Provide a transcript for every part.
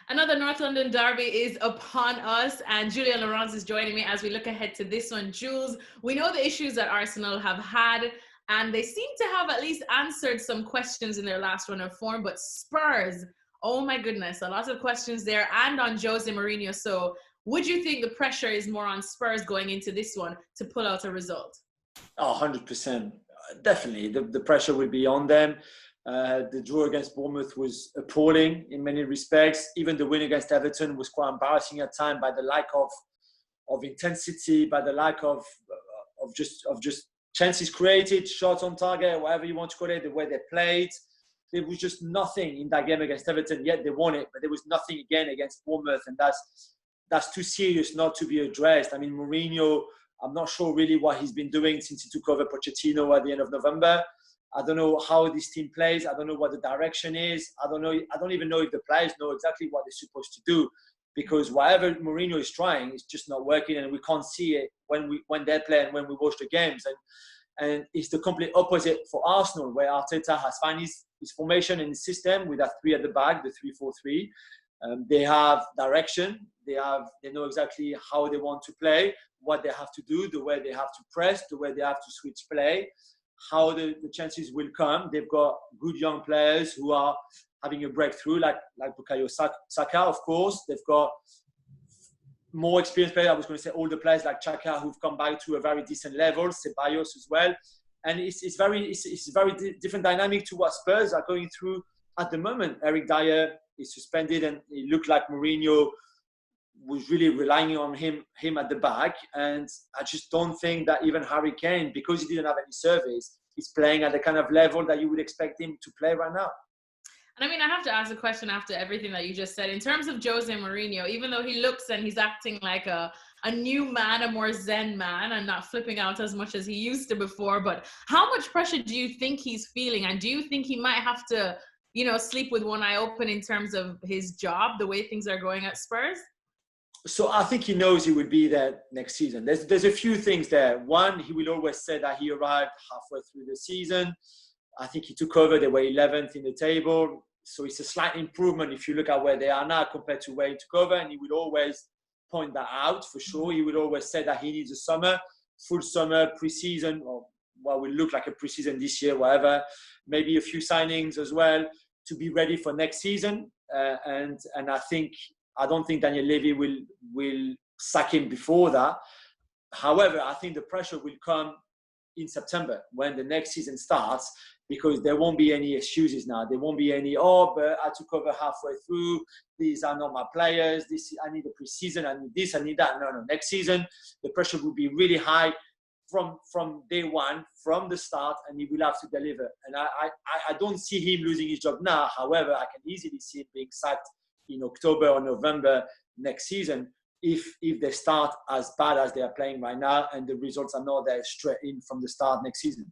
Another North London derby is upon us, and Julien Laurens is joining me as we look ahead to this one. Jules, we know the issues that Arsenal have had, and they seem to have at least answered some questions in their last run of form. But Spurs, oh my goodness, a lot of questions there, and on Jose Mourinho. So, would you think the pressure is more on Spurs going into this one to pull out a result? Oh, 100%. Definitely. The pressure will be on them. The draw against Bournemouth was appalling in many respects. Even the win against Everton was quite embarrassing at times by the lack of intensity, by the lack of just chances created, shots on target, whatever you want to call it, the way they played. There was just nothing in that game against Everton, yet they won it, but there was nothing again against Bournemouth, and that's too serious not to be addressed. I mean, Mourinho, I'm not sure really what he's been doing since he took over Pochettino at the end of November. I don't know how this team plays. I don't know what the direction is. I don't even know if the players know exactly what they're supposed to do, because whatever Mourinho is trying, it's just not working, and we can't see it when they play and when we watch the games. And it's the complete opposite for Arsenal, where Arteta has found his formation and his system with that three at the back, the 3-4-3. They have direction. They know exactly how they want to play, what they have to do, the way they have to press, the way they have to switch play, how the chances will come. They've got good young players who are having a breakthrough, like Bukayo Saka, of course. They've got more experienced players. I was going to say older players like Chaka, who've come back to a very decent level, Ceballos as well. And it's very different dynamic to what Spurs are going through at the moment. Eric Dyer is suspended, and it looked like Mourinho was really relying on him at the back. And I just don't think that even Harry Kane, because he didn't have any service, is playing at the kind of level that you would expect him to play right now. And I mean, I have to ask a question after everything that you just said. In terms of Jose Mourinho, even though he looks and he's acting like a new man, a more zen man, and not flipping out as much as he used to before, but how much pressure do you think he's feeling? And do you think he might have to, sleep with one eye open in terms of his job, the way things are going at Spurs? So I think he knows he will be there next season. There's a few things there. One, he will always say that he arrived halfway through the season. I think he took over, they were 11th in the table. So it's a slight improvement if you look at where they are now compared to where he took over. And he would always point that out for sure. He would always say that he needs a summer, full summer, pre-season, or what will look like a pre-season this year, whatever. Maybe a few signings as well to be ready for next season. And I don't think Daniel Levy will sack him before that. However, I think the pressure will come in September when the next season starts, because there won't be any excuses now. There won't be any, but I took over halfway through. These are not my players. I need a preseason. I need this. I need that. No. Next season, the pressure will be really high from day one, from the start, and he will have to deliver. And I don't see him losing his job now. However, I can easily see him being sacked in October or November next season if they start as bad as they are playing right now and the results are not there straight in from the start next season.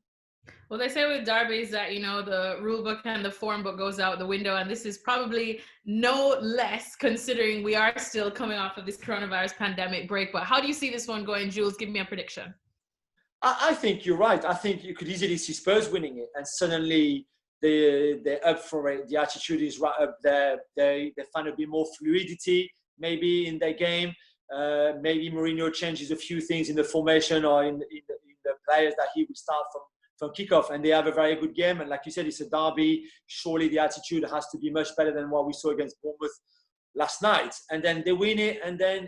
Well, they say with derbies that, the rule book and the form book goes out the window, and this is probably no less, considering we are still coming off of this coronavirus pandemic break. But how do you see this one going, Jules? Give me a prediction. I think you're right. I think you could easily see Spurs winning it, and suddenly they're up for it. The attitude is right up there. They find a bit more fluidity maybe in their game. Maybe Mourinho changes a few things in the formation or in the players that he will start from kickoff, and they have a very good game. And like you said, it's a derby. Surely the attitude has to be much better than what we saw against Bournemouth last night. And then they win it, and then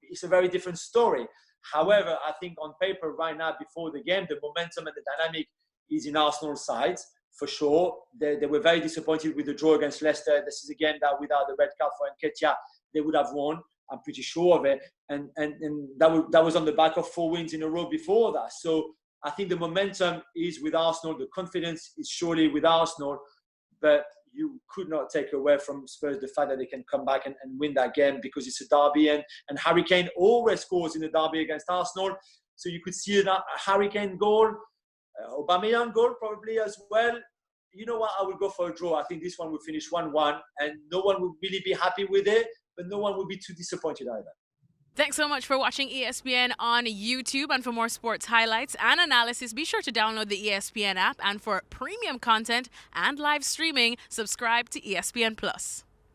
it's a very different story. However, I think on paper right now, before the game, the momentum and the dynamic is in Arsenal's side, for sure. They were very disappointed with the draw against Leicester. This is a game that without the red card for Nketiah, they would have won. I'm pretty sure of it. And that was on the back of 4 wins in a row before that. So I think the momentum is with Arsenal. The confidence is surely with Arsenal. But you could not take away from Spurs the fact that they can come back and win that game, because it's a derby. And Harry Kane always scores in a derby against Arsenal. So you could see a Harry Kane goal, Aubameyang goal probably as well. You know what? I will go for a draw. I think this one will finish 1-1, and no one will really be happy with it, but no one will be too disappointed either. Thanks so much for watching ESPN on YouTube. And for more sports highlights and analysis, be sure to download the ESPN app. And for premium content and live streaming, subscribe to ESPN Plus.